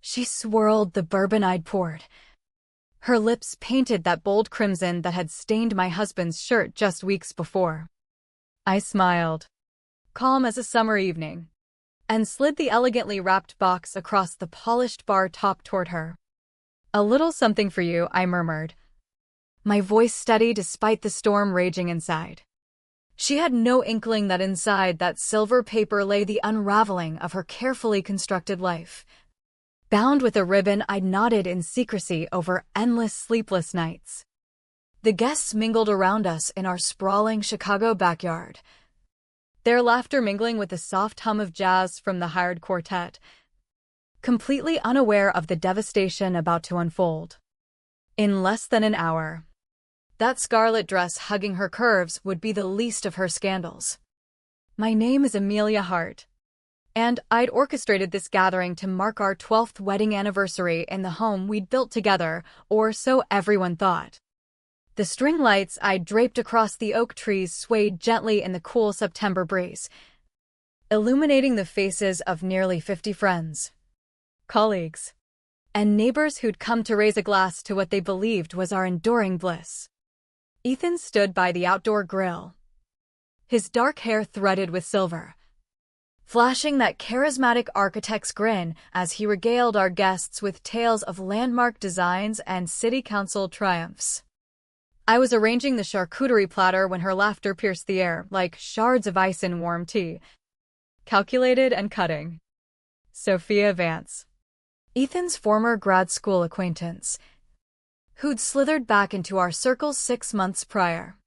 She swirled the bourbon I'd poured. Her lips painted that bold crimson that had stained my husband's shirt just weeks before. I smiled, calm as a summer evening, and slid the elegantly wrapped box across the polished bar top toward her. "A little something for you," I murmured, my voice steady despite the storm raging inside. She had no inkling that inside that silver paper lay the unraveling of her carefully constructed life. Bound with a ribbon, I nodded in secrecy over endless sleepless nights. The guests mingled around us in our sprawling Chicago backyard, their laughter mingling with the soft hum of jazz from the hired quartet, completely unaware of the devastation about to unfold. In less than an hour, that scarlet dress hugging her curves would be the least of her scandals. My name is Amelia Hart, and I'd orchestrated this gathering to mark our 12th wedding anniversary in the home we'd built together, or so everyone thought. The string lights I'd draped across the oak trees swayed gently in the cool September breeze, illuminating the faces of nearly 50 friends, colleagues, and neighbors who'd come to raise a glass to what they believed was our enduring bliss. Ethan stood by the outdoor grill, his dark hair threaded with silver, flashing that charismatic architect's grin as he regaled our guests with tales of landmark designs and city council triumphs. I was arranging the charcuterie platter when her laughter pierced the air like shards of ice in warm tea. Calculated and cutting. Sophia Vance, Ethan's former grad school acquaintance, who'd slithered back into our circle 6 months prior.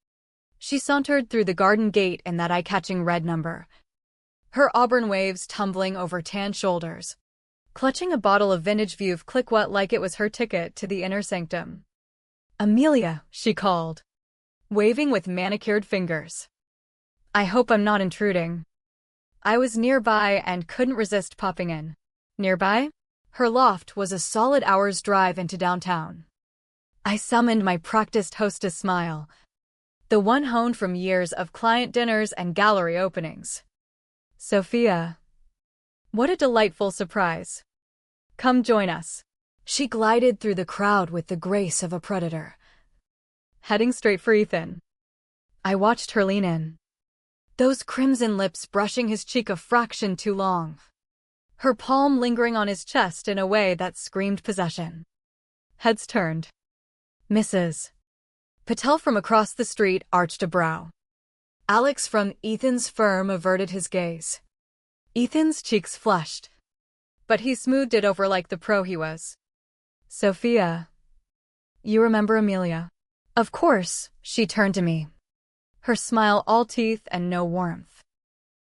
She sauntered through the garden gate in that eye-catching red number, her auburn waves tumbling over tan shoulders, clutching a bottle of vintage Veuve Clicquot like it was her ticket to the inner sanctum. "Amelia," she called, waving with manicured fingers. "I hope I'm not intruding." I was nearby and couldn't resist popping in. Nearby? Her loft was a solid hour's drive into downtown. I summoned my practiced hostess smile, the one honed from years of client dinners and gallery openings. "Sophia, what a delightful surprise. Come join us." She glided through the crowd with the grace of a predator, heading straight for Ethan. I watched her lean in, those crimson lips brushing his cheek a fraction too long, her palm lingering on his chest in a way that screamed possession. Heads turned. Mrs. Patel from across the street arched a brow. Alex from Ethan's firm averted his gaze. Ethan's cheeks flushed, but he smoothed it over like the pro he was. "Sophia, you remember Amelia?" "Of course," she turned to me, her smile all teeth and no warmth.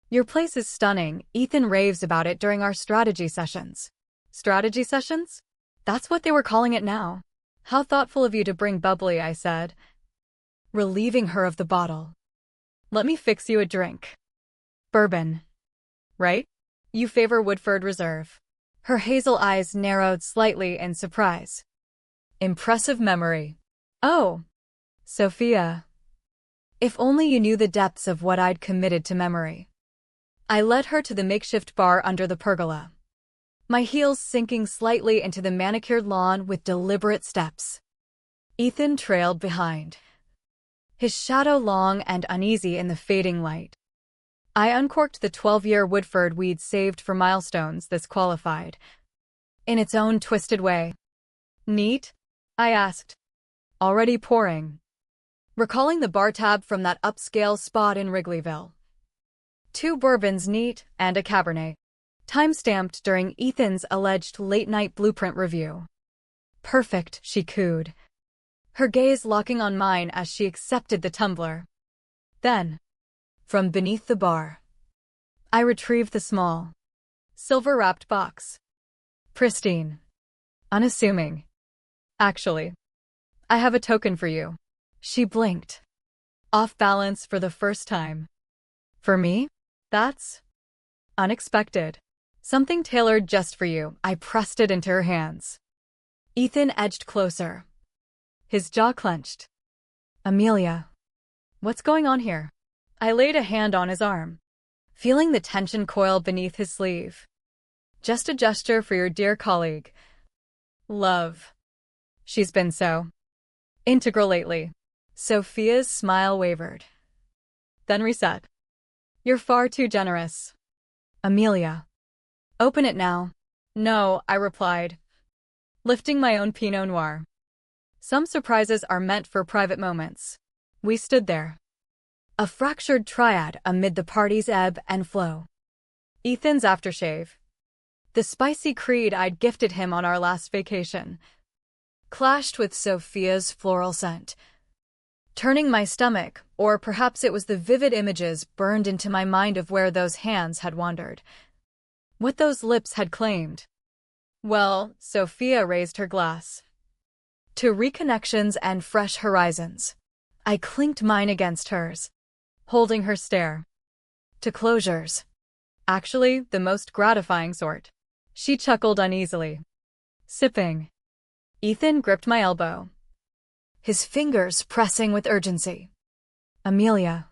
"Your place is stunning. Ethan raves about it during our strategy sessions." "Strategy sessions?" That's what they were calling it now. "How thoughtful of you to bring bubbly," I said, relieving her of the bottle. "Let me fix you a drink." "Bourbon, right? You favor Woodford Reserve." Her hazel eyes narrowed slightly in surprise. "Impressive memory." "Oh, Sophia, if only you knew the depths of what I'd committed to memory." I led her to the makeshift bar under the pergola, my heels sinking slightly into the manicured lawn with deliberate steps. Ethan trailed behind, his shadow long and uneasy in the fading light. I uncorked the 12-year Woodford we'd saved for milestones this qualified, in its own twisted way. "Neat?" I asked, already pouring, recalling the bar tab from that upscale spot in Wrigleyville. 2 bourbons neat and a Cabernet, time-stamped during Ethan's alleged late-night blueprint review. "Perfect," she cooed, her gaze locking on mine as she accepted the tumbler. Then, from beneath the bar, I retrieved the small, silver-wrapped box. Pristine, unassuming. "Actually, I have a token for you." She blinked, off balance for the first time. "For me? That's unexpected. Something tailored just for you." I pressed it into her hands. Ethan edged closer, his jaw clenched. "Amelia, what's going on here?" I laid a hand on his arm, feeling the tension coil beneath his sleeve. "Just a gesture for your dear colleague," Love. She's been so integral lately. Sophia's smile wavered, then reset. You're far too generous. Amelia. Open it now. No, I replied, lifting my own Pinot Noir. Some surprises are meant for private moments. We stood there, a fractured triad amid the party's ebb and flow. Ethan's aftershave, the spicy creed I'd gifted him on our last vacation, clashed with Sophia's floral scent, turning my stomach, or perhaps it was the vivid images burned into my mind of where those hands had wandered, what those lips had claimed. Well, Sophia raised her glass. To reconnections and fresh horizons. I clinked mine against hers, holding her stare. To closures. Actually, the most gratifying sort. She chuckled uneasily, sipping. Ethan gripped my elbow, his fingers pressing with urgency. Amelia.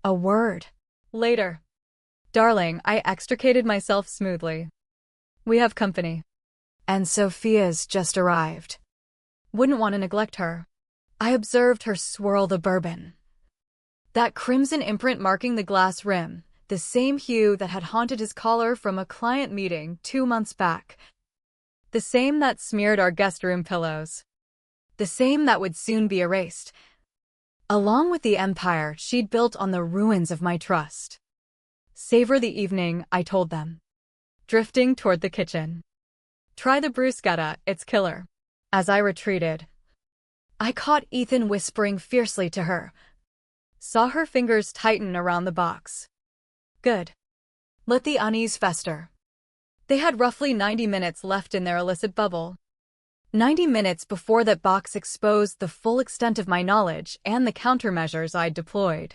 A word. Later. Darling, I extricated myself smoothly. We have company. And Sophia's just arrived. Wouldn't want to neglect her. I observed her swirl the bourbon. That crimson imprint marking the glass rim, the same hue that had haunted his collar from a client meeting 2 months back. The same that smeared our guest room pillows. The same that would soon be erased, along with the empire she'd built on the ruins of my trust. Savor the evening, I told them, drifting toward the kitchen. Try the bruschetta, it's killer. As I retreated, I caught Ethan whispering fiercely to her. Saw her fingers tighten around the box. Good. Let the unease fester. They had roughly 90 minutes left in their illicit bubble. 90 minutes before that box exposed the full extent of my knowledge and the countermeasures I'd deployed.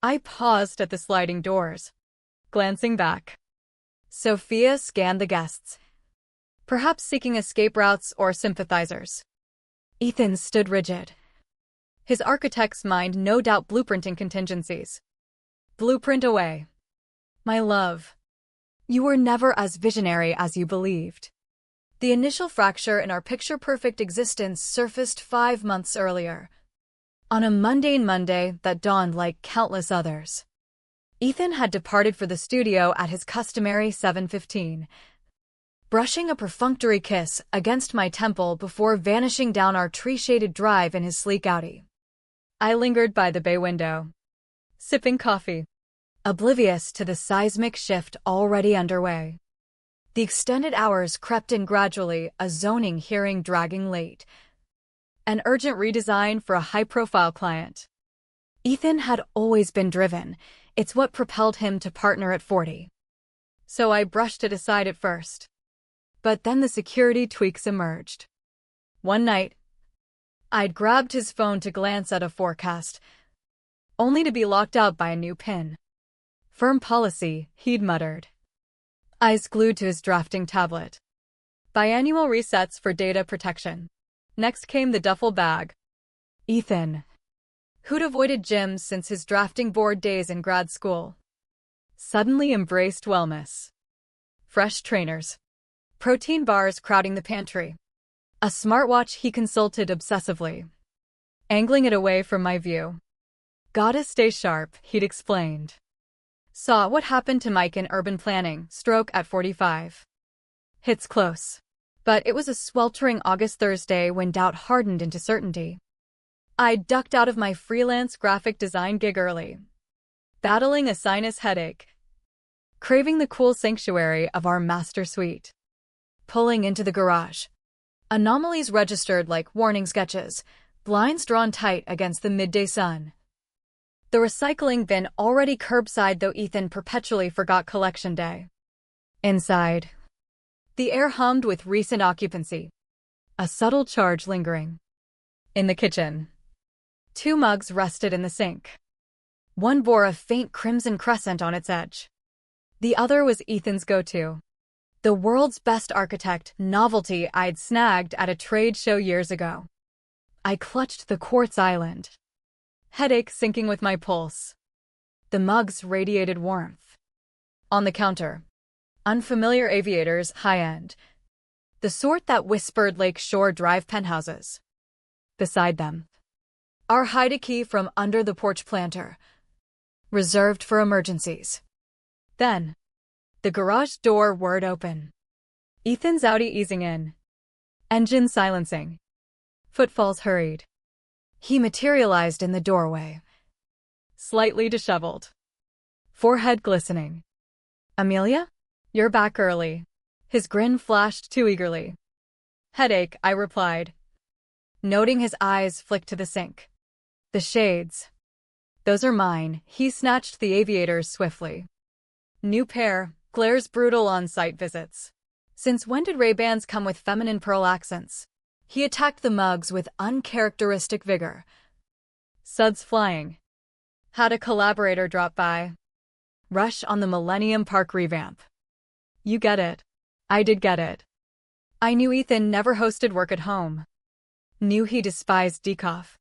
I paused at the sliding doors, glancing back. Sophia scanned the guests, perhaps seeking escape routes or sympathizers. Ethan stood rigid, his architect's mind no doubt blueprinting contingencies. Blueprint away. My love, you were never as visionary as you believed. The initial fracture in our picture-perfect existence surfaced 5 months earlier, on a mundane Monday that dawned like countless others. Ethan had departed for the studio at his customary 7:15, brushing a perfunctory kiss against my temple before vanishing down our tree-shaded drive in his sleek Audi. I lingered by the bay window, sipping coffee, oblivious to the seismic shift already underway. The extended hours crept in gradually, a zoning hearing dragging late. An urgent redesign for a high-profile client. Ethan had always been driven. It's what propelled him to partner at 40. So I brushed it aside at first. But then the security tweaks emerged. One night, I'd grabbed his phone to glance at a forecast, only to be locked out by a new pin. Firm policy, he'd muttered, eyes glued to his drafting tablet. Biannual resets for data protection. Next came the duffel bag. Ethan, who'd avoided gym since his drafting board days in grad school, suddenly embraced wellness. Fresh trainers, protein bars crowding the pantry, a smartwatch he consulted obsessively, angling it away from my view. Gotta stay sharp, he'd explained. Saw what happened to Mike in urban planning, stroke at 45. Hits close. But it was a sweltering August Thursday when doubt hardened into certainty. I ducked out of my freelance graphic design gig early, battling a sinus headache, craving the cool sanctuary of our master suite. Pulling into the garage, anomalies registered like warning sketches, blinds drawn tight against the midday sun. The recycling bin already curbside, though Ethan perpetually forgot collection day. Inside, the air hummed with recent occupancy, a subtle charge lingering. In the kitchen, 2 mugs rested in the sink. One bore a faint crimson crescent on its edge. The other was Ethan's go-to, the world's best architect novelty I'd snagged at a trade show years ago. I clutched the quartz island, headache syncing with my pulse. The mugs radiated warmth. On the counter, unfamiliar aviators, high-end, the sort that whispered Lakeshore Drive penthouses. Beside them, our hide-a-key from under the porch planter, reserved for emergencies. Then, the garage door whirred open. Ethan's Audi easing in. Engine silencing. Footfalls hurried. He materialized in the doorway. Slightly disheveled. Forehead glistening. "Amelia? You're back early." His grin flashed too eagerly. "Headache," I replied, noting his eyes flick to the sink. "The shades. Those are mine." He snatched the aviators swiftly. "New pair, glares brutal on site visits." Since when did Ray-Bans come with feminine pearl accents? He attacked the mugs with uncharacteristic vigor. Suds flying. Had a collaborator drop by. Rush on the Millennium Park revamp. You get it. I did get it. I knew Ethan never hosted work at home. Knew he despised decaf.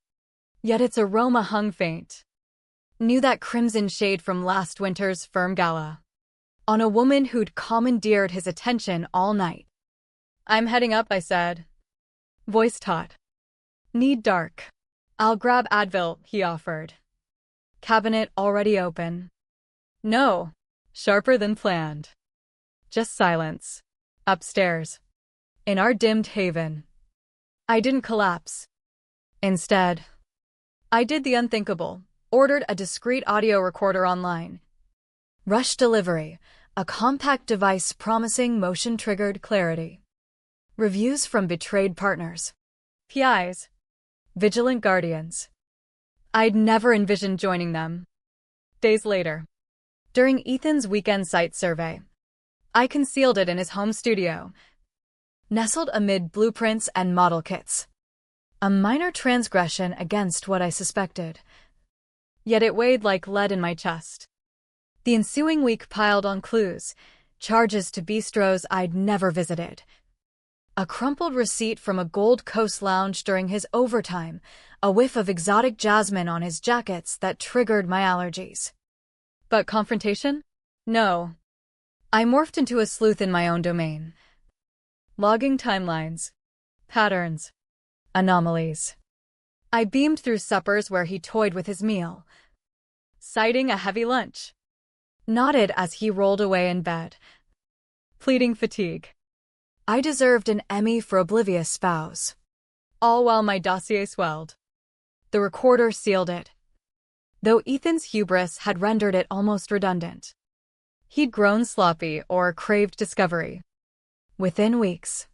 Yet its aroma hung faint. Knew that crimson shade from last winter's firm gala. On a woman who'd commandeered his attention all night. "I'm heading up," I said. Voice taut. "Need dark." "I'll grab Advil," he offered. Cabinet already open. No. Sharper than planned. Just silence. Upstairs. In our dimmed haven. I didn't collapse. Instead, I did the unthinkable. Ordered a discreet audio recorder online. Rush delivery, a compact device promising motion-triggered clarity. Reviews from betrayed partners. PIs. Vigilant guardians. I'd never envisioned joining them. Days later, during Ethan's weekend site survey, I concealed it in his home studio, nestled amid blueprints and model kits. A minor transgression against what I suspected. Yet it weighed like lead in my chest. The ensuing week piled on clues, charges to bistros I'd never visited. A crumpled receipt from a Gold Coast lounge during his overtime, a whiff of exotic jasmine on his jackets that triggered my allergies. But confrontation? No. I morphed into a sleuth in my own domain. Logging timelines. Patterns. Anomalies. I beamed through suppers where he toyed with his meal, citing a heavy lunch. Nodded as he rolled away in bed, pleading fatigue. I deserved an Emmy for oblivious spouse. All while my dossier swelled. The recorder sealed it, though Ethan's hubris had rendered it almost redundant. He'd grown sloppy or craved discovery. Within weeks,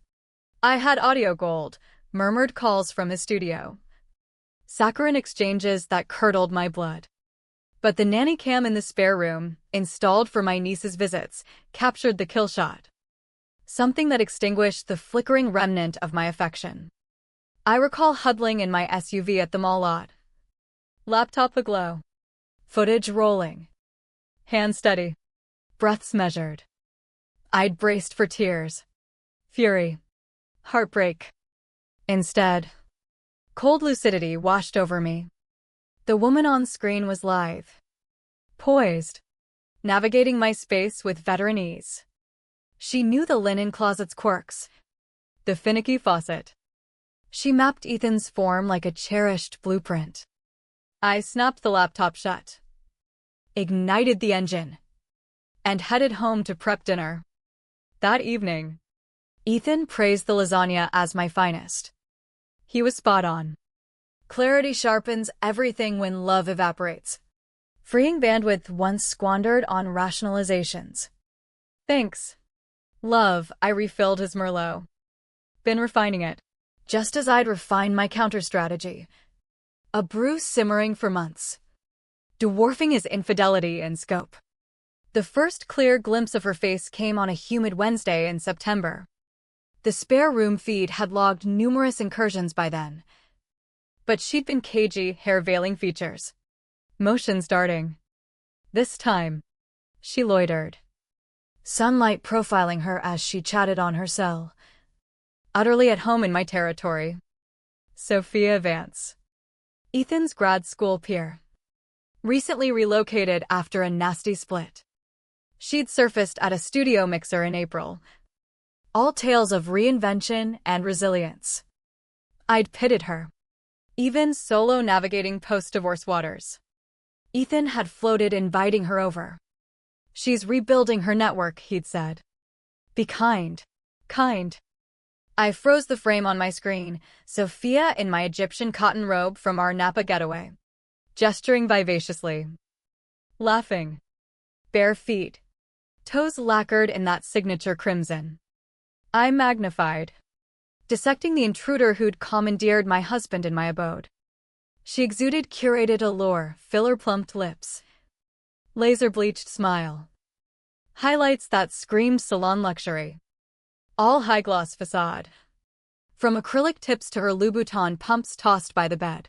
I had audio gold, murmured calls from his studio, saccharine exchanges that curdled my blood. But the nanny cam in the spare room, installed for my niece's visits, captured the kill shot. Something that extinguished the flickering remnant of my affection. I recall huddling in my SUV at the mall lot. Laptop aglow. Footage rolling. Hands steady. Breaths measured. I'd braced for tears. Fury. Heartbreak. Instead, cold lucidity washed over me. The woman on screen was lithe. Poised. Navigating my space with veteran ease. She knew the linen closet's quirks. The finicky faucet. She mapped Ethan's form like a cherished blueprint. I snapped the laptop shut, ignited the engine, and headed home to prep dinner. That evening, Ethan praised the lasagna as my finest. He was spot on. Clarity sharpens everything when love evaporates, freeing bandwidth once squandered on rationalizations. Thanks. Love, I refilled his Merlot. Been refining it, just as I'd refine my counter-strategy. A brew simmering for months, dwarfing his infidelity in scope. The first clear glimpse of her face came on a humid Wednesday in September. The spare room feed had logged numerous incursions by then. But she'd been cagey, hair-veiling features. Motions darting. This time, she loitered. Sunlight profiling her as she chatted on her cell. Utterly at home in my territory. Sophia Vance. Ethan's grad school peer. Recently relocated after a nasty split. She'd surfaced at a studio mixer in April, all tales of reinvention and resilience. I'd pitied her. Even solo navigating post-divorce waters. Ethan had floated inviting her over. She's rebuilding her network, he'd said. Be kind. Kind. I froze the frame on my screen, Sophia in my Egyptian cotton robe from our Napa getaway, gesturing vivaciously. Laughing. Bare feet. Toes lacquered in that signature crimson. I magnified, dissecting the intruder who'd commandeered my husband in my abode. She exuded curated allure, filler-plumped lips, laser-bleached smile. Highlights that screamed salon luxury. All high-gloss facade. From acrylic tips to her Louboutin pumps tossed by the bed.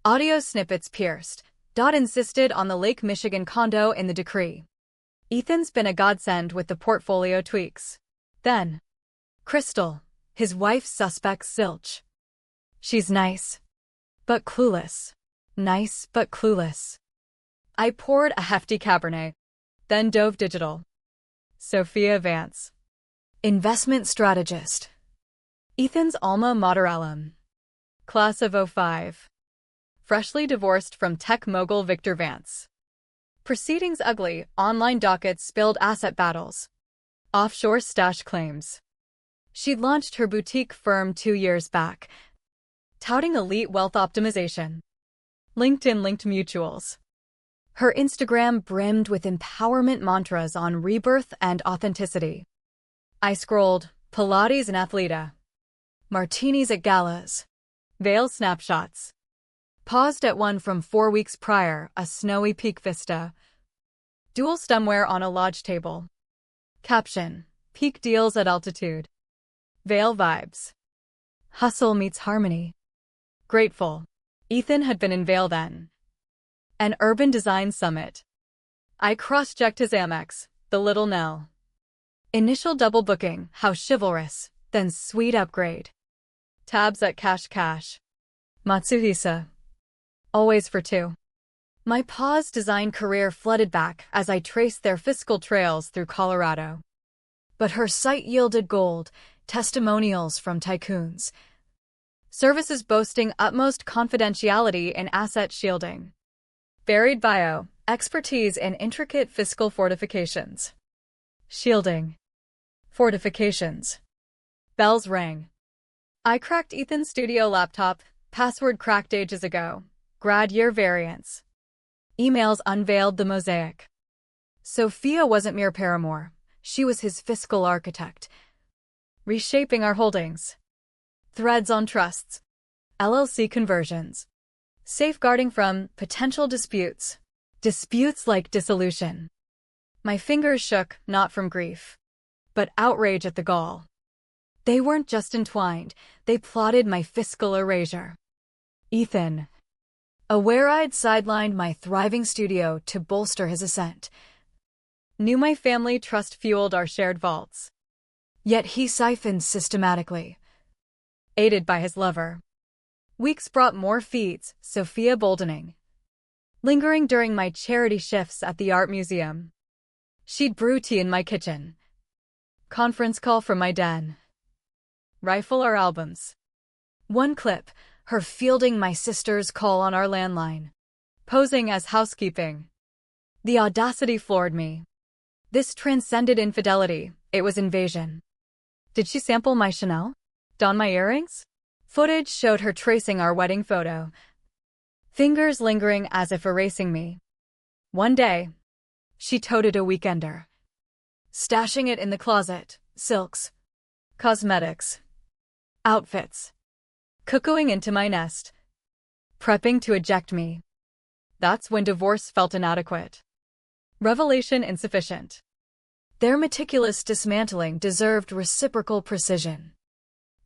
Audio snippets pierced. Dot insisted on the Lake Michigan condo in the decree. Ethan's been a godsend with the portfolio tweaks. Then, Crystal, his wife's suspect zilch. She's nice, but clueless. Nice, but clueless. I poured a hefty Cabernet, then dove digital. Sophia Vance. Investment strategist. Ethan's alma mater alum. Class of '05. Freshly divorced from tech mogul Victor Vance. Proceedings ugly, online dockets spilled asset battles. Offshore stash claims. She'd launched her boutique firm 2 years back, touting elite wealth optimization. LinkedIn linked mutuals. Her Instagram brimmed with empowerment mantras on rebirth and authenticity. I scrolled, Pilates and Athleta. Martinis at galas. Veil snapshots. Paused at one from 4 weeks prior, a snowy peak vista. Dual stemware on a lodge table. Caption, peak deals at altitude. Veil vibes. Hustle meets harmony. Grateful. Ethan had been in Vail then. An urban design summit. I cross-checked his Amex, the Little Nell. Initial double booking, how chivalrous, then sweet upgrade. Tabs at Cash. Matsuhisa. Always for two. My pause design career flooded back as I traced their fiscal trails through Colorado. But her site yielded gold, testimonials from tycoons. Services boasting utmost confidentiality and asset shielding. Varied bio, expertise in intricate fiscal fortifications. Shielding. Fortifications. Bells rang. I cracked Ethan's studio laptop, password cracked ages ago. Grad year variants. Emails unveiled the mosaic. Sophia wasn't mere paramour. She was his fiscal architect. Reshaping our holdings. Threads on trusts. LLC conversions. Safeguarding from potential disputes. Disputes like dissolution. My fingers shook, not from grief, but outrage at the gall. They weren't just entwined, they plotted my fiscal erasure. Ethan. Aware I'd sidelined my thriving studio to bolster his ascent. Knew my family trust fueled our shared vaults. Yet he siphoned systematically. Aided by his lover. Weeks brought more feeds, Sophia boldening. Lingering during my charity shifts at the art museum. She'd brew tea in my kitchen. Conference call from my den. Rifle our albums. One clip, her fielding my sister's call on our landline. Posing as housekeeping. The audacity floored me. This transcended infidelity, it was invasion. Did she sample my Chanel? Don my earrings? Footage showed her tracing our wedding photo. Fingers lingering as if erasing me. One day, she toted a weekender. Stashing it in the closet, silks. Cosmetics. Outfits. Cuckooing into my nest. Prepping to eject me. That's when divorce felt inadequate. Revelation insufficient. Their meticulous dismantling deserved reciprocal precision.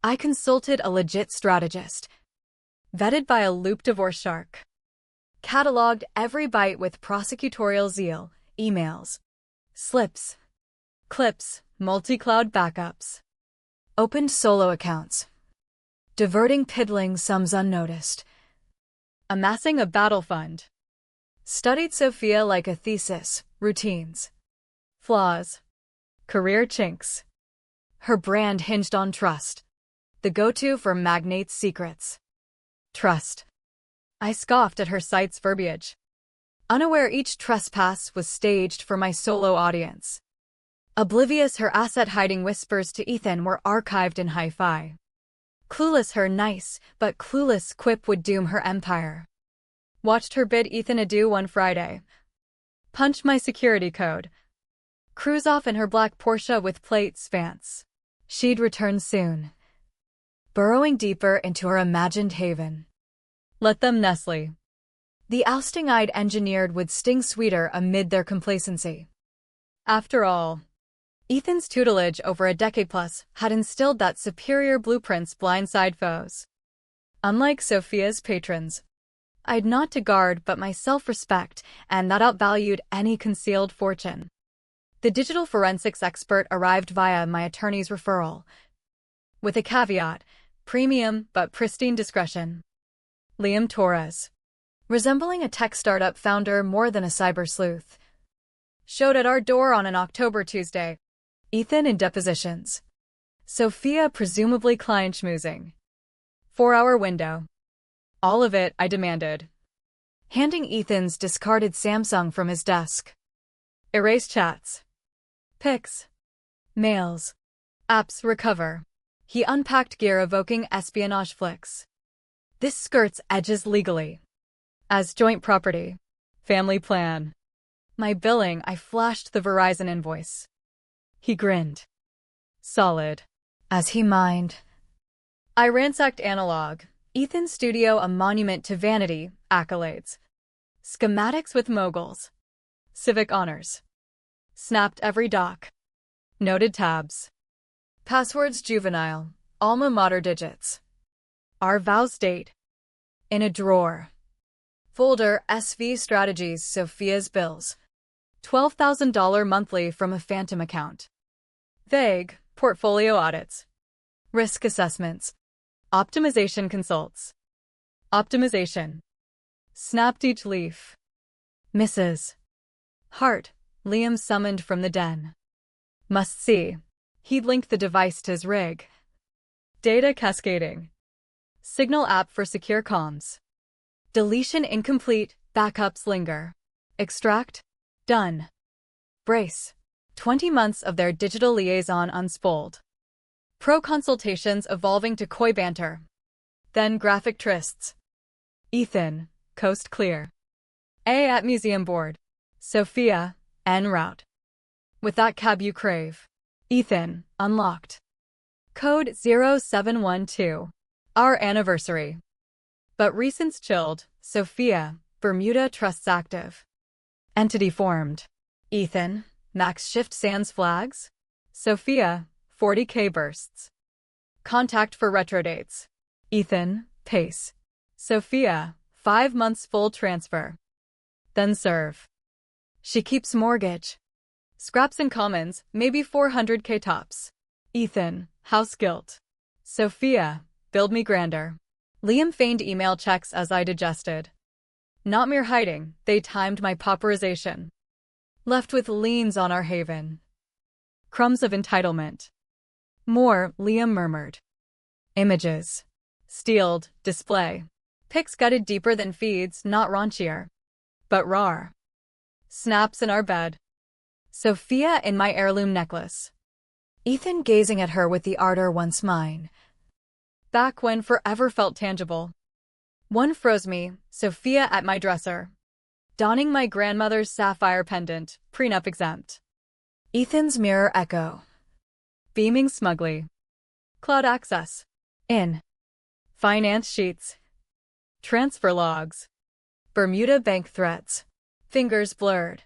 I consulted a legit strategist. Vetted by a loop divorce shark. Cataloged every bite with prosecutorial zeal, emails. Slips. Clips, multi-cloud backups. Opened solo accounts. Diverting piddling sums unnoticed. Amassing a battle fund. Studied Sophia like a thesis, routines. Flaws. Career chinks. Her brand hinged on trust. The go-to for magnates' secrets. Trust. I scoffed at her site's verbiage, unaware each trespass was staged for my solo audience. Oblivious her asset-hiding whispers to Ethan were archived in hi-fi. Clueless her nice, but clueless quip would doom her empire. Watched her bid Ethan adieu one Friday. Punched my security code. Cruise off in her black Porsche with plates Vance. She'd return soon. Burrowing deeper into her imagined haven. Let them Nestle. The ousting I'd engineered would sting sweeter amid their complacency. After all, Ethan's tutelage over a decade plus had instilled that superior blueprints blindside foes. Unlike Sophia's patrons, I'd not to guard but my self-respect, and that outvalued any concealed fortune. The digital forensics expert arrived via my attorney's referral. With a caveat, premium but pristine discretion. Liam Torres, resembling a tech startup founder more than a cyber sleuth, showed at our door on an October Tuesday. Ethan in depositions. Sophia presumably client schmoozing. 4-hour window. All of it, I demanded, handing Ethan's discarded Samsung from his desk. Erase chats. Pics. Mails. Apps recover. He unpacked gear evoking espionage flicks. This skirts edges legally. As joint property. Family plan. My billing, I flashed the Verizon invoice. He grinned. Solid. As he mined. I ransacked analog. Ethan's studio a monument to vanity, accolades. Schematics with moguls. Civic honors. Snapped every doc. Noted tabs. Passwords juvenile. Alma mater digits. Our vows date. In a drawer. Folder SV strategies Sophia's bills. $12,000 monthly from a phantom account. Vague, portfolio audits. Risk assessments. Optimization consults. Optimization. Snapped each leaf. Mrs. Hart, Liam summoned from the den. Must see. He'd linked the device to his rig. Data cascading. Signal app for secure comms. Deletion incomplete, backups linger. Extract. Done. Brace. 20 months of their digital liaison unspooled. Pro consultations evolving to coy banter. Then graphic trysts. Ethan, coast clear. A at museum board. Sophia, en route. With that cab you crave. Ethan, unlocked. Code 0712. Our anniversary. But recent's chilled. Sophia, Bermuda trusts active. Entity formed. Ethan, max shift sans flags. Sophia, 40K bursts. Contact for retro dates. Ethan, pace. Sophia, 5 months full transfer. Then serve. She keeps mortgage. Scraps and commons, maybe 400K tops. Ethan, house guilt. Sophia, build me grander. Liam feigned email checks as I digested. Not mere hiding, they timed my pauperization. Left with liens on our haven. Crumbs of entitlement. More, Liam murmured. Images. Steeled, display. Pics gutted deeper than feeds, not raunchier. But raw. Snaps in our bed. Sophia in my heirloom necklace. Ethan gazing at her with the ardor once mine. Back when forever felt tangible. One froze me, Sophia at my dresser. Donning my grandmother's sapphire pendant, prenup exempt. Ethan's mirror echo. Beaming smugly. Cloud access. In. Finance sheets. Transfer logs. Bermuda bank threats. Fingers blurred.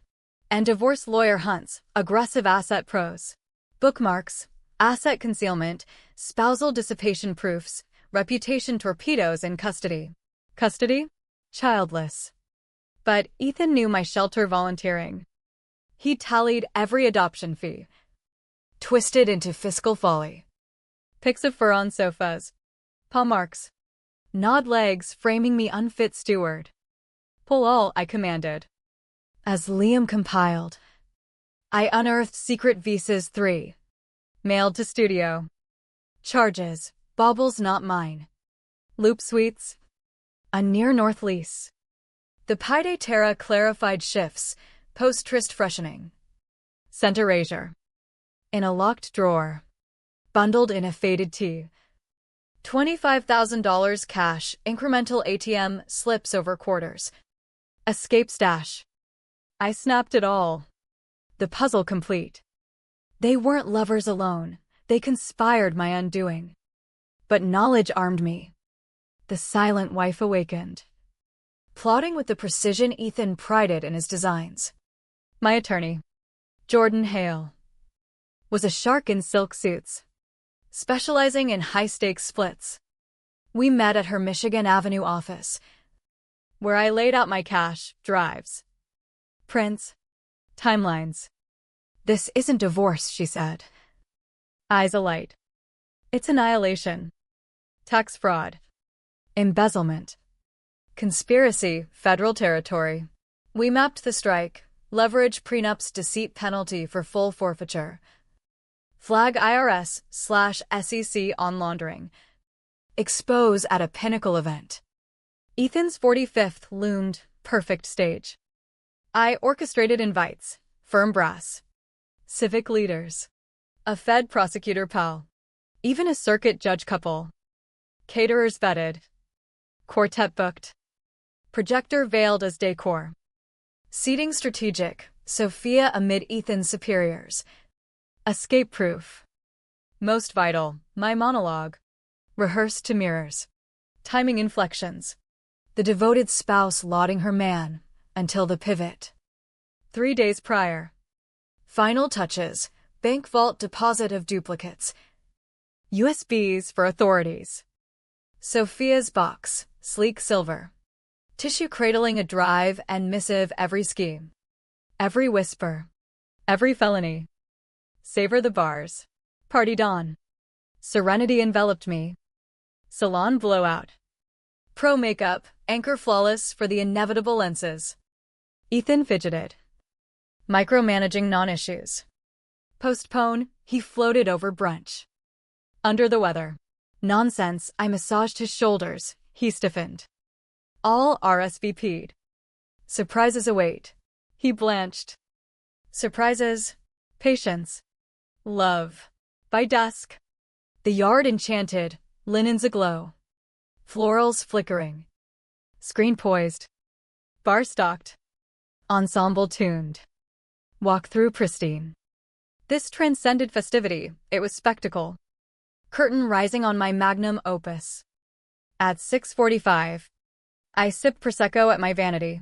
And divorce lawyer hunts, aggressive asset pros. Bookmarks. Asset concealment. Spousal dissipation proofs. Reputation torpedoes in custody. Custody? Childless. But Ethan knew my shelter volunteering. He tallied every adoption fee. Twisted into fiscal folly. Pics of fur on sofas. Paw marks. Gnawed legs framing me unfit steward. Pull all, I commanded. As Liam compiled, I unearthed secret visas 3. Mailed to studio. Charges. Baubles not mine. Loop Suites. A near North lease. The Pide Terra clarified shifts. Post-tryst freshening. Scent erasure. In a locked drawer. Bundled in a faded tee. $25,000 cash. Incremental ATM slips over quarters. Escape stash. I snapped it all. The puzzle complete. They weren't lovers alone. They conspired my undoing. But knowledge armed me. The silent wife awakened. Plotting with the precision Ethan prided in his designs. My attorney, Jordan Hale, was a shark in silk suits, specializing in high-stakes splits. We met at her Michigan Avenue office, where I laid out my cash, drives, prints, timelines. This isn't divorce, she said. Eyes alight. It's annihilation. Tax fraud. Embezzlement. Conspiracy, federal territory. We mapped the strike. Leverage prenups, deceit penalty for full forfeiture. Flag IRS/SEC on laundering. Expose at a pinnacle event. Ethan's 45th loomed, perfect stage. I orchestrated invites, firm brass, civic leaders, a Fed prosecutor pal, even a circuit judge couple. Caterers vetted. Quartet booked. Projector veiled as decor. Seating strategic, Sophia amid Ethan's superiors. Escape-proof. Most vital, my monologue. Rehearsed to mirrors. Timing inflections. The devoted spouse lauding her man, until the pivot. 3 days prior. Final touches, bank vault deposit of duplicates. USBs for authorities. Sophia's box, sleek silver. Tissue cradling a drive and missive every scheme. Every whisper. Every felony. Savor the bars. Party dawn. Serenity enveloped me. Salon blowout. Pro makeup, anchor flawless for the inevitable lenses. Ethan fidgeted. Micromanaging non-issues. Postpone, he floated over brunch. Under the weather. Nonsense, I massaged his shoulders, he stiffened. All RSVP'd. Surprises await. He blanched. Surprises. Patience. Love. By dusk. The yard enchanted, linens aglow. Florals flickering. Screen poised. Bar stocked. Ensemble tuned. Walk through pristine. This transcended festivity, it was spectacle. Curtain rising on my magnum opus. At 6:45. I sip Prosecco at my vanity.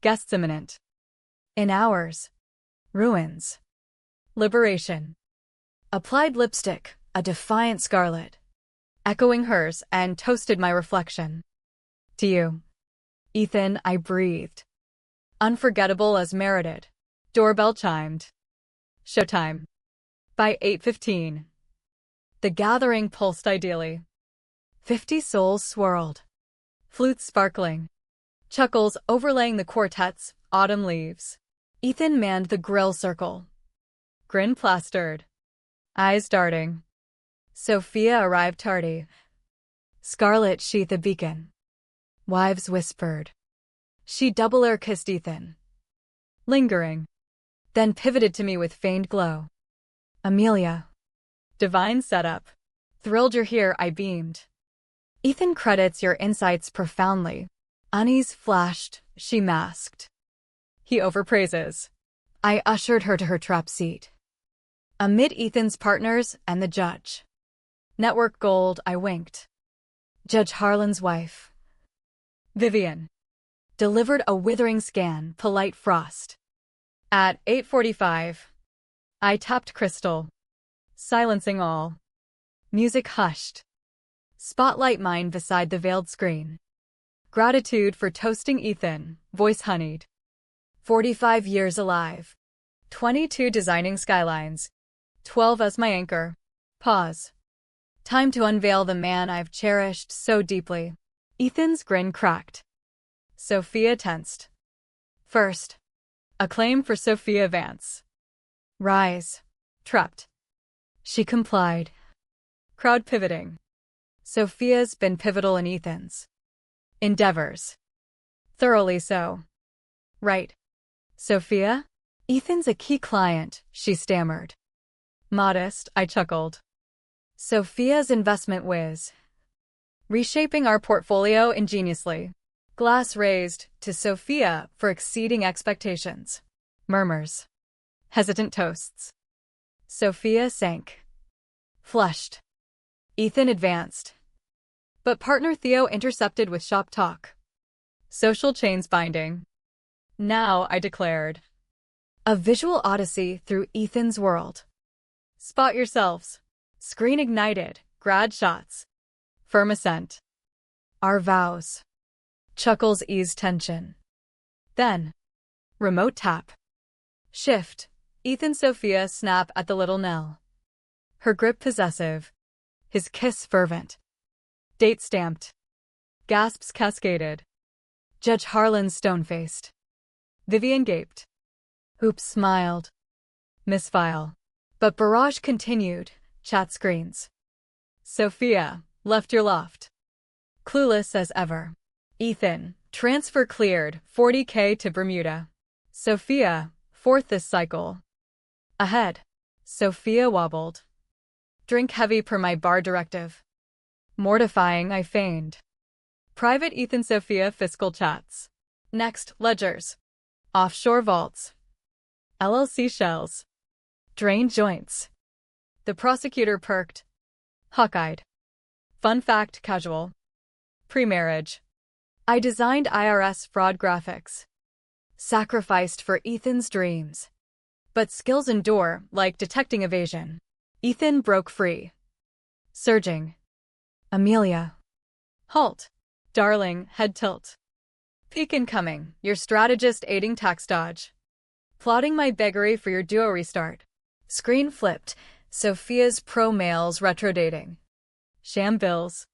Guests imminent. In hours. Ruins. Liberation. Applied lipstick, a defiant scarlet. Echoing hers, and toasted my reflection. To you, Ethan, I breathed. Unforgettable as merited. Doorbell chimed. Showtime. By 8:15. The gathering pulsed ideally. 50 souls swirled. Flutes sparkling. Chuckles overlaying the quartet's autumn leaves. Ethan manned the grill circle. Grin plastered. Eyes darting. Sophia arrived tardy. Scarlet sheath a beacon. Wives whispered. She double-air kissed Ethan. Lingering. Then pivoted to me with feigned glow. Amelia. Divine setup. Thrilled you're here, I beamed. Ethan credits your insights profoundly. Unease flashed, she masked. He overpraises. I ushered her to her trap seat. Amid Ethan's partners and the judge. Network gold, I winked. Judge Harlan's wife. Vivian. Delivered a withering scan, polite frost. At 8:45. I tapped crystal. Silencing all. Music hushed. Spotlight mine beside the veiled screen. Gratitude for toasting Ethan, voice honeyed. 45 years alive. 22 designing skylines. 12 as my anchor. Pause. Time to unveil the man I've cherished so deeply. Ethan's grin cracked. Sophia tensed. First. Acclaim for Sophia Vance. Rise. Trapped. She complied. Crowd pivoting. Sophia's been pivotal in Ethan's endeavors. Thoroughly so. Right. Sophia? Ethan's a key client, she stammered. Modest, I chuckled. Sophia's investment whiz. Reshaping our portfolio ingeniously. Glass raised to Sophia for exceeding expectations. Murmurs. Hesitant toasts. Sophia sank. Flushed. Ethan advanced. But partner Theo intercepted with shop talk. Social chains binding. Now, I declared. A visual odyssey through Ethan's world. Spot yourselves. Screen ignited. Grad shots. Firm assent. Our vows. Chuckles ease tension. Then. Remote tap. Shift. Ethan Sophia snap at the little Nell. Her grip possessive. His kiss fervent. Date stamped. Gasps cascaded. Judge Harlan stone-faced. Vivian gaped. Oops smiled. Misfile. But barrage continued. Chat screens. Sophia, left your loft. Clueless as ever. Ethan, transfer cleared, $40K to Bermuda. Sophia, fourth this cycle. Ahead. Sophia wobbled. Drink heavy per my bar directive. Mortifying, I feigned. Private Ethan Sophia fiscal chats. Next, ledgers. Offshore vaults. LLC shells. Drained joints. The prosecutor perked. Hawk-eyed. Fun fact casual. Pre-marriage. I designed IRS fraud graphics. Sacrificed for Ethan's dreams. But skills endure, like detecting evasion. Ethan broke free. Surging. Amelia. Halt. Darling, head tilt. Peek incoming, your strategist aiding tax dodge. Plotting my beggary for your duo restart. Screen flipped, Sophia's pro-mails retrodating. Sham bills.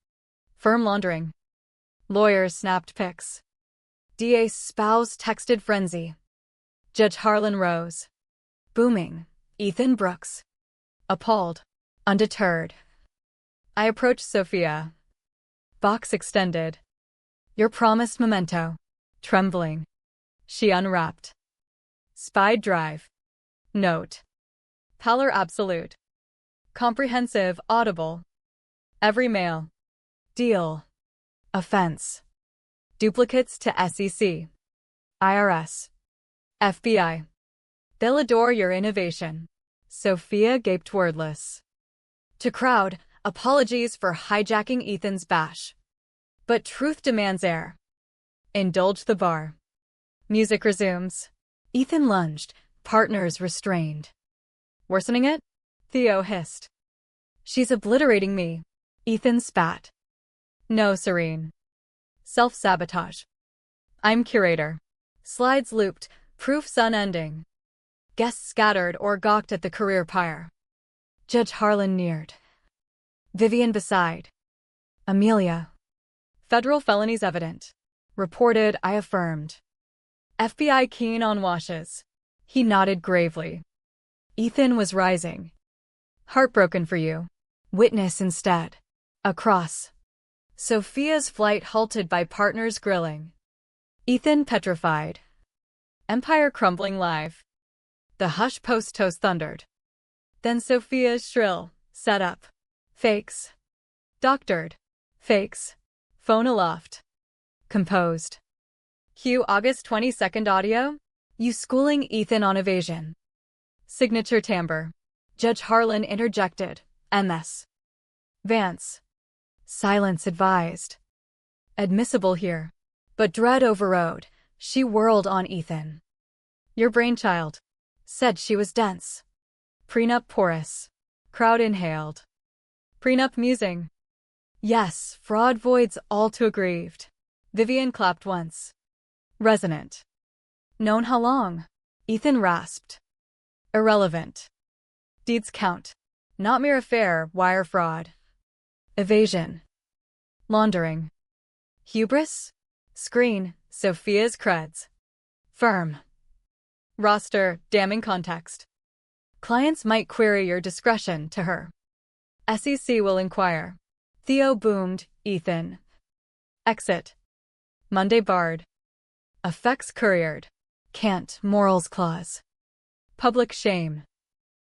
Firm laundering. Lawyers snapped pics. DA spouse texted frenzy. Judge Harlan rose. Booming. Ethan Brooks. Appalled. Undeterred. I approached Sophia. Box extended. Your promised memento. Trembling. She unwrapped. Spied drive. Note. Pallor absolute. Comprehensive, audible. Every mail. Deal. Offense. Duplicates to SEC. IRS. FBI. They'll adore your innovation. Sophia gaped wordless. To crowd, apologies for hijacking Ethan's bash. But truth demands air. Indulge the bar. Music resumes. Ethan lunged, partners restrained. Worsening it? Theo hissed. She's obliterating me. Ethan spat. No, Serene. Self-sabotage. I'm curator. Slides looped, proofs unending. Guests scattered or gawked at the career pyre. Judge Harlan neared. Vivian beside. Amelia. Federal felonies evident. Reported, I affirmed. FBI keen on washes. He nodded gravely. Ethan was rising. Heartbroken for you. Witness instead. Across. Sophia's flight halted by partners grilling. Ethan petrified. Empire crumbling live. The hush post-toast thundered. Then Sophia's shrill, set up. Fakes. Doctored. Fakes. Phone aloft. Composed. Cue August 22nd audio. You schooling Ethan on evasion. Signature timbre. Judge Harlan interjected. MS. Vance. Silence advised. Admissible here. But dread overrode. She whirled on Ethan. Your brainchild. Said she was dense. Prenup porous. Crowd inhaled. Prenup musing. Yes, fraud voids all too aggrieved. Vivian clapped once. Resonant. Known how long? Ethan rasped. Irrelevant. Deeds count. Not mere affair, wire fraud. Evasion. Laundering. Hubris? Screen, Sophia's creds. Firm. Roster, damning context. Clients might query your discretion to her. SEC will inquire. Theo boomed, Ethan. Exit. Monday barred. Effects couriered. Can't, morals clause. Public shame.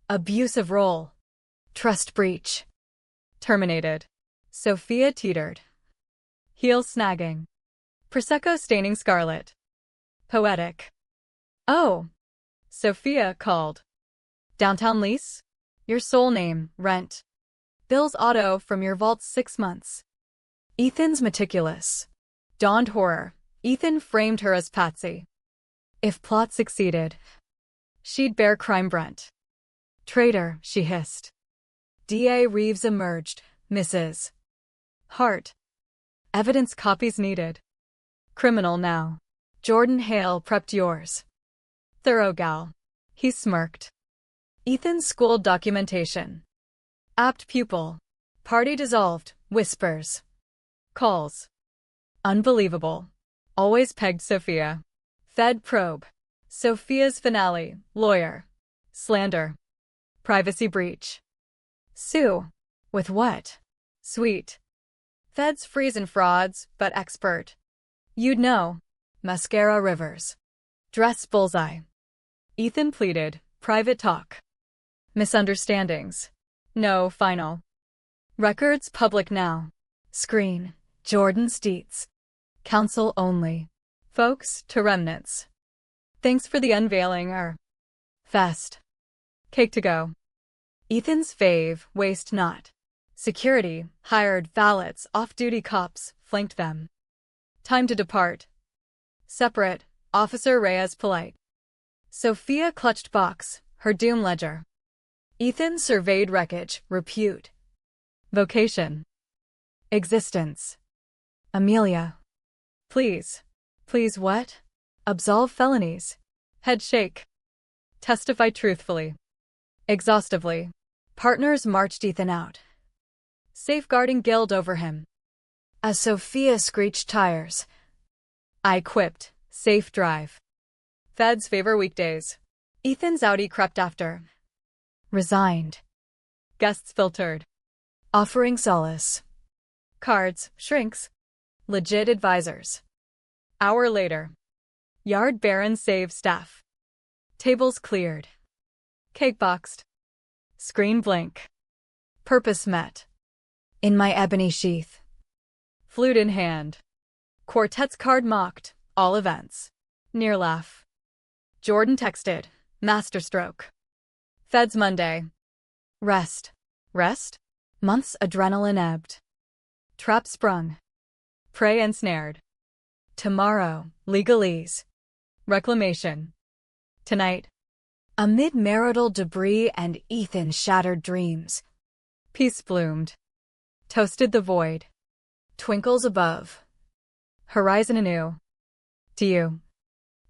Abusive role. Trust breach. Terminated. Sophia teetered. Heel snagging. Prosecco staining scarlet. Poetic. Oh. Sophia called. Downtown lease? Your soul name, rent. Bills auto from your vault's 6 months. Ethan's meticulous. Dawned horror. Ethan framed her as Patsy. If plot succeeded, she'd bear crime brunt. Traitor, she hissed. D.A. Reeves emerged, Mrs. Hart. Evidence copies needed. Criminal now. Jordan Hale prepped yours. Thorough gal. He smirked. Ethan's school documentation. Apt pupil. Party dissolved, whispers. Calls. Unbelievable. Always pegged Sophia. Fed probe. Sophia's finale, lawyer. Slander. Privacy breach. Sue. With what? Sweet. Feds freezin' frauds, but expert. You'd know. Mascara Rivers. Dress bullseye. Ethan pleaded, private talk. Misunderstandings. No, final. Records public now. Screen. Jordan's deets. Counsel only. Folks to remnants. Thanks for the unveiling, fest. Cake to go. Ethan's fave, waste not. Security, hired valets, off-duty cops, flanked them. Time to depart. Separate, Officer Reyes polite. Sophia clutched box, her doom ledger. Ethan surveyed wreckage, repute. Vocation. Existence. Amelia. Please. Please what? Absolve felonies. Head shake. Testify truthfully. Exhaustively. Partners marched Ethan out. Safeguarding guild over him. As Sophia screeched tires. I quipped, safe drive. Feds favor weekdays. Ethan's Audi crept after. Resigned. Guests filtered. Offering solace. Cards, shrinks. Legit advisors. Hour later. Yard baron save staff. Tables cleared. Cake boxed. Screen blank. Purpose met. In my ebony sheath. Flute in hand. Quartet's card mocked, all events. Near laugh. Jordan texted, masterstroke. Feds Monday. Rest. Rest? Months adrenaline ebbed. Trap sprung. Prey ensnared. Tomorrow, legalese. Reclamation. Tonight. Amid marital debris and Ethan's shattered dreams. Peace bloomed. Toasted the void. Twinkles above. Horizon anew. To you.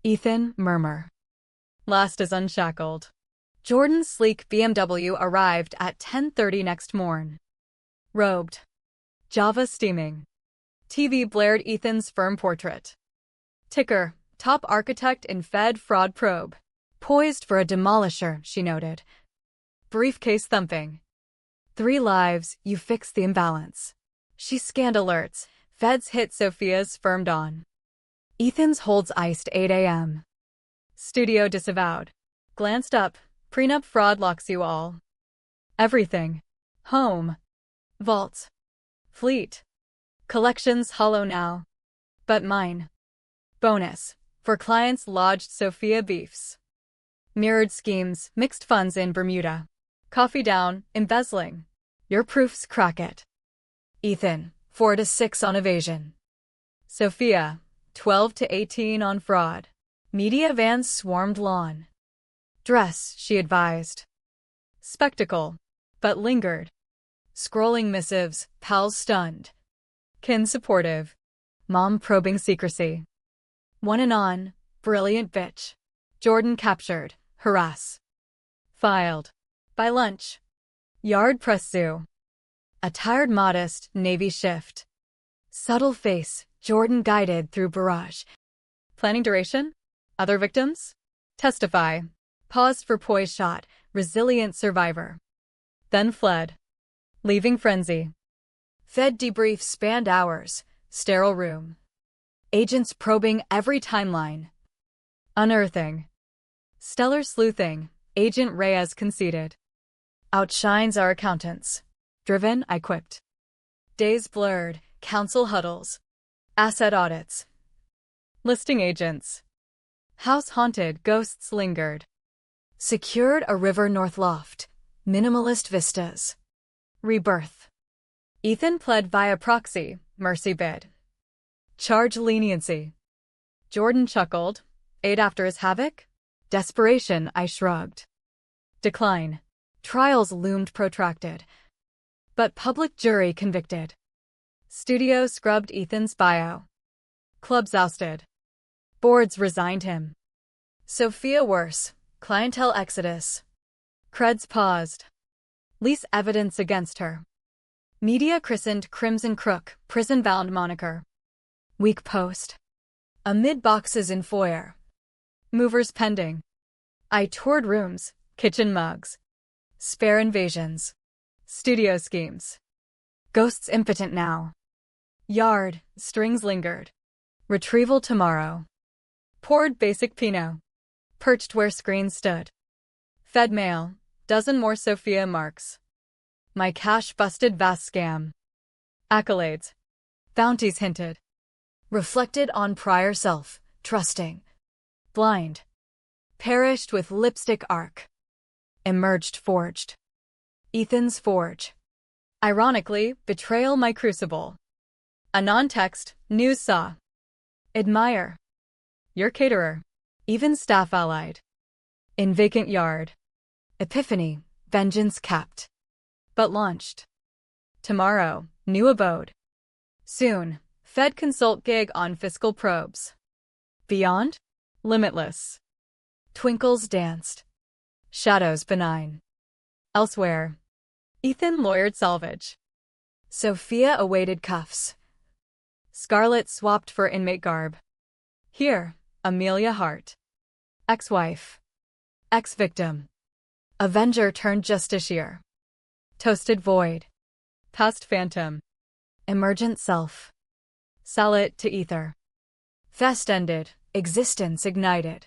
Ethan, murmur. Last is unshackled. Jordan's sleek BMW arrived at 10:30 next morn. Robed. Java steaming. TV blared Ethan's firm portrait. Ticker, top architect in Fed fraud probe. Poised for a demolisher, she noted. Briefcase thumping. 3 lives, you fixed the imbalance. She scanned alerts. Feds hit Sophia's firm dawn. Ethan's holds iced 8 a.m. Studio disavowed. Glanced up. Prenup fraud locks you all. Everything. Home. Vault. Fleet. Collections hollow now. But mine. Bonus. For clients lodged Sophia beefs. Mirrored schemes, mixed funds in Bermuda. Coffee down, embezzling. Your proofs crack it. Ethan, 4 to 6 on evasion. Sophia, 12 to 18 on fraud. Media vans swarmed lawn. Dress, she advised. Spectacle, but lingered. Scrolling missives, pals stunned. Kin supportive. Mom probing secrecy. One and on, brilliant bitch. Jordan captured, harass. Filed. By lunch. Yard press zoo. A tired modest, Navy shift. Subtle face, Jordan guided through barrage. Planning duration? Other victims? Testify. Paused for poise shot, resilient survivor. Then fled, leaving frenzy. Fed debrief spanned hours, sterile room. Agents probing every timeline. Unearthing. Stellar sleuthing, Agent Reyes conceded. Outshines our accountants. Driven, I quipped. Days blurred, council huddles. Asset audits. Listing agents. House haunted, ghosts lingered. Secured a river north loft. Minimalist vistas. Rebirth. Ethan pled via proxy, mercy bid. Charge leniency. Jordan chuckled. Aid after his havoc? Desperation, I shrugged. Decline. Trials loomed protracted. But public jury convicted. Studio scrubbed Ethan's bio. Clubs ousted. Boards resigned him. Sophia worse. Clientele exodus. Creds paused. Lease evidence against her. Media christened Crimson Crook, prison-bound moniker. Weak post. Amid boxes in foyer. Movers pending. I toured rooms, kitchen mugs. Spare invasions. Studio schemes. Ghosts impotent now. Yard, strings lingered. Retrieval tomorrow. Poured basic Pinot. Perched where screens stood. Fed mail, dozen more Sophia marks. My cash busted vast scam. Accolades. Bounties hinted. Reflected on prior self, trusting. Blind. Perished with lipstick arc. Emerged forged. Ethan's forge. Ironically, betrayal my crucible. A non-text, news saw. Admire. Your caterer. Even staff allied. In vacant yard. Epiphany, vengeance capped. But launched. Tomorrow, new abode. Soon, Fed consult gig on fiscal probes. Beyond? Limitless. Twinkles danced. Shadows benign. Elsewhere. Ethan lawyered salvage. Sophia awaited cuffs. Scarlett swapped for inmate garb. Here, Amelia Hart. Ex-wife. Ex-victim. Avenger turned justiciar. Toasted void. Past phantom. Emergent self. Sell it to ether. Fest ended, existence ignited.